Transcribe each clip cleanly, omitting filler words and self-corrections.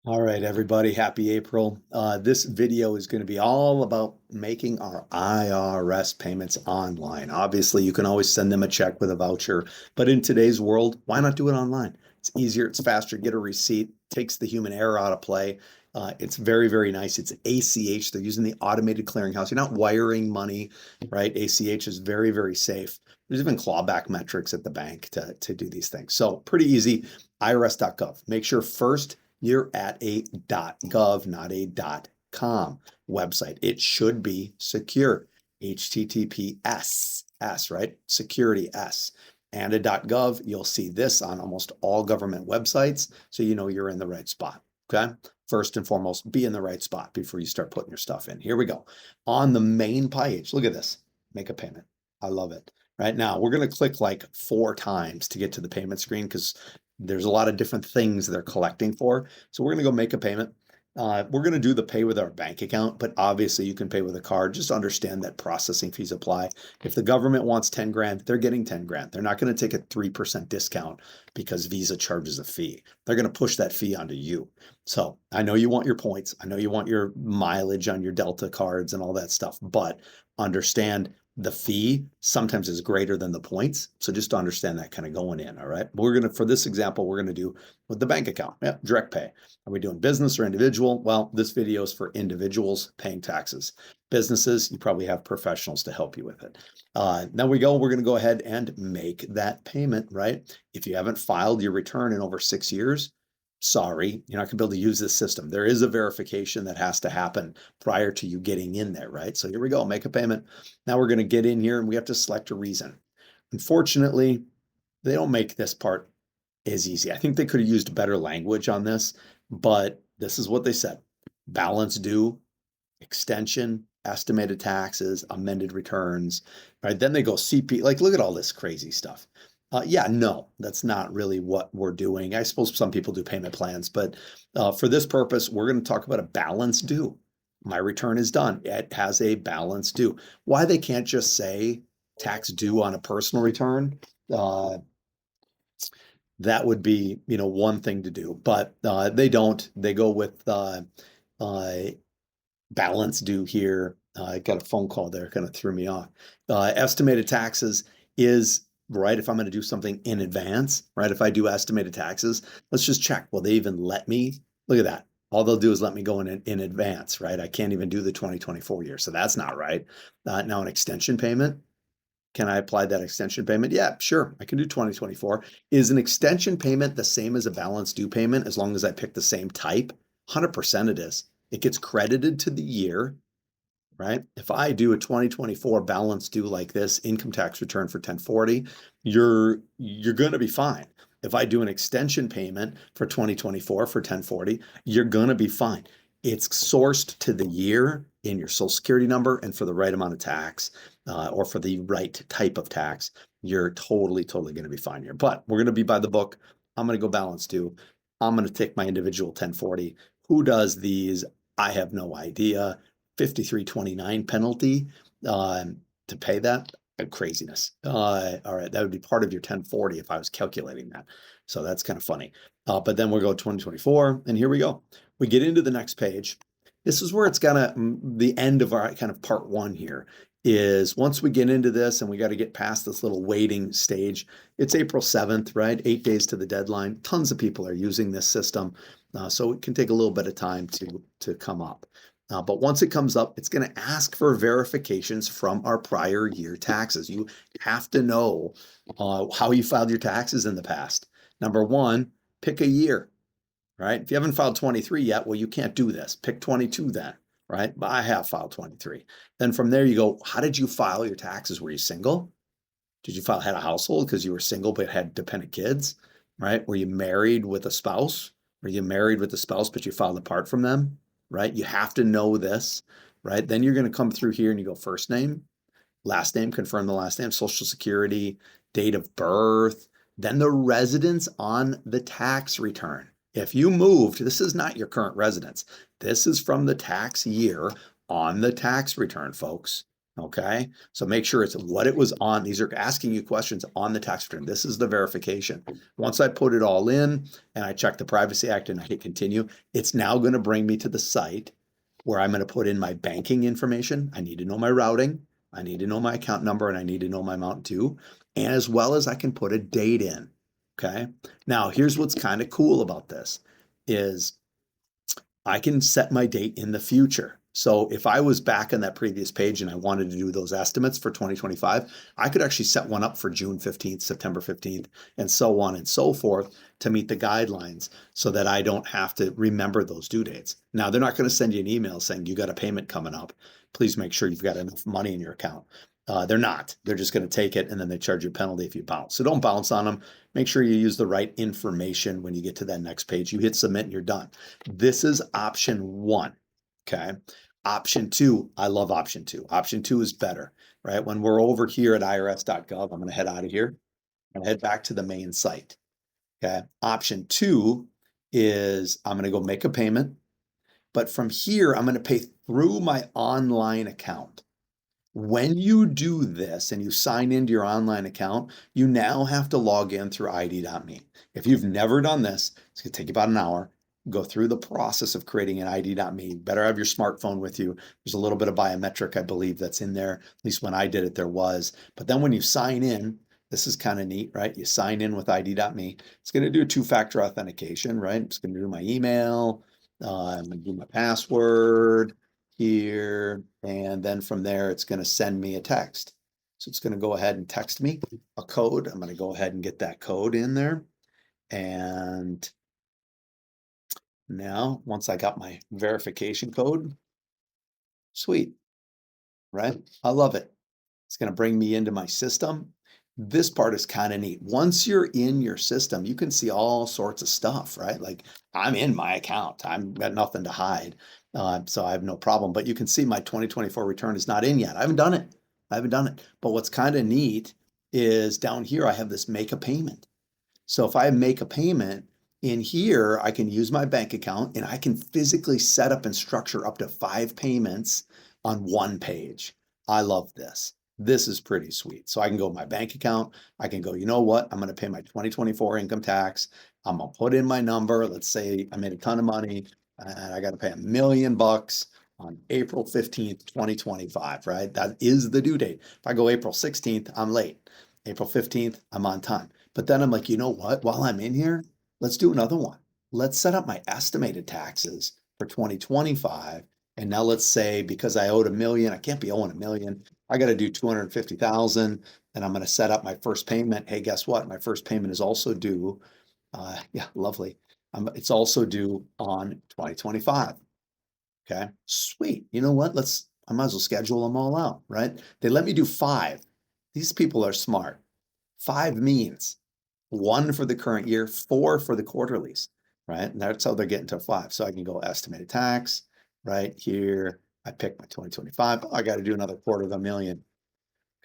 All right, everybody, happy April. This video is going to be all about making our IRS payments online. Obviously, you can always send them a check with a voucher, but in today's world, why not do it online? It's easier, it's faster, get a receipt, takes the human error out of play. It's very, very nice. It's ACH. They're using the automated clearinghouse. You're not wiring money, right? ACH is very, very safe. There's even clawback metrics at the bank to do these things. So pretty easy. IRS.gov. Make sure first you're at a .gov, not a .com website. It should be secure. HTTPS, S, right? Security S. And a .gov, you'll see this on almost all government websites, so you know you're in the right spot, okay? First and foremost, be in the right spot before you start putting your stuff in. Here we go. On the main page, look at this. Make a payment. I love it. Right now, we're going to click like 4 times to get to the payment screen because there's a lot of different things they're collecting for. So we're going to go make a payment. We're going to do the pay with our bank account, but obviously you can pay with a card. Just understand that processing fees apply. If the government wants 10 grand, they're getting 10 grand. They're not going to take a 3% discount because Visa charges a fee. They're going to push that fee onto you. So I know you want your points. I know you want your mileage on your Delta cards and all that stuff, but understand the fee sometimes is greater than the points. So just to understand that kind of going in, all right? We're going to, for this example, we're going to do with the bank account. Yeah, direct pay. Are we doing business or individual? Well, this video is for individuals paying taxes. Businesses, you probably have professionals to help you with it. Now we're going to go ahead and make that payment, right? If you haven't filed your return in over 6 years, sorry, you're not going to be able to use this system. There is a verification that has to happen prior to you getting in there, right? So here we go, make a payment. Now we're going to get in here and we have to select a reason. Unfortunately, they don't make this part as easy. I think they could have used better language on this, but this is what they said. Balance due, extension, estimated taxes, amended returns, right? Then they go CP, like look at all this crazy stuff. Yeah, no, that's not really what we're doing. I suppose some people do payment plans, but for this purpose, we're going to talk about a balance due. My return is done. It has a balance due. Why they can't just say tax due on a personal return? That would be, one thing to do, but they don't. They go with balance due here. I got a phone call there, kind of threw me off. Estimated taxes is right. If I'm going to do something in advance, right? If I do estimated taxes, let's just check. Will they even let me? Look at that. All they'll do is let me go in advance, right? I can't even do the 2024 year. So that's not right. Now an extension payment. Can I apply that extension payment? Yeah, sure. I can do 2024. Is an extension payment the same as a balance due payment as long as I pick the same type? 100% it is. It gets credited to the year, right? If I do a 2024 balance due like this, income tax return for 1040, you're going to be fine. If I do an extension payment for 2024 for 1040, you're going to be fine. It's sourced to the year in your social security number and for the right amount of tax or for the right type of tax, you're totally going to be fine here. But we're going to be by the book. I'm going to go balance due. I'm going to take my individual 1040. Who does these? I have no idea. 5329 penalty to pay that. Craziness. All right, that would be part of your 1040 if I was calculating that. So that's kind of funny. But then we'll go 2024, and here we go. We get into the next page. This is where it's the end of our kind of part 1 here is once we get into this and we got to get past this little waiting stage. It's April 7th, right? 8 days to the deadline. Tons of people are using this system. So it can take a little bit of time to come up. But once it comes up, it's going to ask for verifications from our prior year taxes. You have to know how you filed your taxes in the past. Number 1, pick a year, right? If you haven't filed 23 yet, well, you can't do this. Pick 22 then, right? But I have filed 23. Then from there you go, how did you file your taxes? Were you single? Did you had a household because you were single but had dependent kids, right? Were you married with a spouse? Were you married with a spouse but you filed apart from them? Right? You have to know this, right? Then you're going to come through here and you go first name, last name, confirm the last name, social security, date of birth, then the residence on the tax return. If you moved, this is not your current residence. This is from the tax year on the tax return, folks. Okay, so make sure it's what it was on. These are asking you questions on the tax return. This is the verification. Once I put it all in and I check the Privacy Act and I hit continue, it's now going to bring me to the site where I'm going to put in my banking information. I need to know my routing, I need to know my account number, and I need to know my amount due, as well as I can put a date in. Okay, now here's what's kind of cool about this is I can set my date in the future. So if I was back on that previous page and I wanted to do those estimates for 2025, I could actually set one up for June 15th, September 15th, and so on and so forth to meet the guidelines so that I don't have to remember those due dates. Now, they're not going to send you an email saying you got a payment coming up. Please make sure you've got enough money in your account. They're not. They're just going to take it and then they charge you a penalty if you bounce. So don't bounce on them. Make sure you use the right information when you get to that next page. You hit submit and you're done. This is option one. Okay. Option two, I love option two. Option two is better, right? When we're over here at IRS.gov, I'm going to head out of here and head back to the main site. Okay. Option two is I'm going to go make a payment, but from here, I'm going to pay through my online account. When you do this and you sign into your online account, you now have to log in through ID.me. If you've never done this, it's going to take you about an hour. Go through the process of creating an ID.me. You better have your smartphone with you. There's a little bit of biometric, I believe, that's in there. At least when I did it, there was. But then when you sign in, this is kind of neat, right? You sign in with ID.me. It's going to do a two-factor authentication, right? It's going to do my email. I'm going to do my password here, and then from there, it's going to send me a text. So it's going to go ahead and text me a code. I'm going to go ahead and get that code in there. And now, once I got my verification code, sweet, right? I love it. It's going to bring me into my system. This part is kind of neat. Once you're in your system, you can see all sorts of stuff, right? Like I'm in my account. I've got nothing to hide. So I have no problem. But you can see my 2024 return is not in yet. I haven't done it. I haven't done it. But what's kind of neat is down here, I have this make a payment. So if I make a payment in here, I can use my bank account and I can physically set up and structure up to 5 payments on one page. I love this. This is pretty sweet. So I can go my bank account. I can go, you know what? I'm going to pay my 2024 income tax. I'm going to put in my number. Let's say I made a ton of money and I got to pay $1 million on April 15th, 2025, right? That is the due date. If I go April 16th, I'm late. April 15th, I'm on time. But then I'm like, you know what? While I'm in here, let's do another one. Let's set up my estimated taxes for 2025. And now let's say because I owed $1 million, I can't be owing $1 million. I got to do 250,000 and I'm going to set up my first payment. Hey, guess what? My first payment is also due. Yeah, lovely. It's also due on 2025. Okay, sweet. You know what? I might as well schedule them all out, right? They let me do 5. These people are smart. 5 means 1 for the current year, 4 for the quarterlies, right? And that's how they're getting to 5. So I can go estimated tax right here. I pick my 2025. Oh, I got to do another $250,000.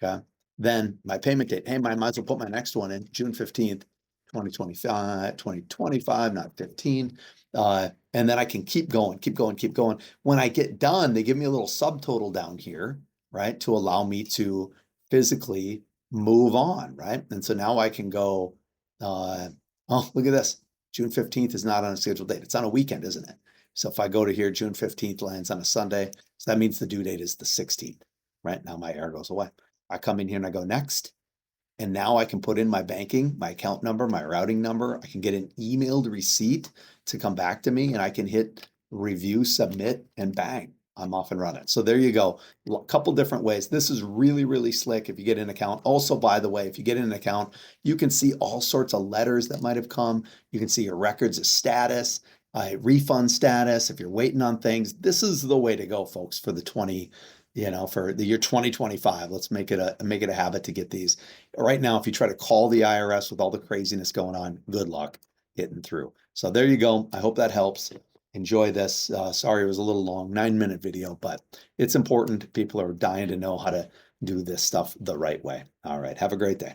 Okay. Then my payment date. Hey, I might as well put my next one in June 15th, 2025, not 15. And then I can keep going, keep going, keep going. When I get done, they give me a little subtotal down here, right? To allow me to physically move on, right? And so now I can go, oh, look at this. June 15th is not on a scheduled date. It's on a weekend, isn't it? So if I go to here, June 15th lands on a Sunday. So that means the due date is the 16th, right? Now my error goes away. I come in here and I go next. And now I can put in my banking, my account number, my routing number. I can get an emailed receipt to come back to me and I can hit review, submit, and bang, I'm off and running. So there you go. A couple different ways. This is really, really slick if you get an account. Also, by the way, if you get an account, you can see all sorts of letters that might have come. You can see your records of status, refund status, if you're waiting on things. This is the way to go, folks, for for the year 2025. Let's make it a habit to get these. Right now, if you try to call the IRS with all the craziness going on, good luck getting through. So there you go. I hope that helps. Enjoy this. Sorry, it was a little long, 9-minute video, but it's important. People are dying to know how to do this stuff the right way. All right. Have a great day.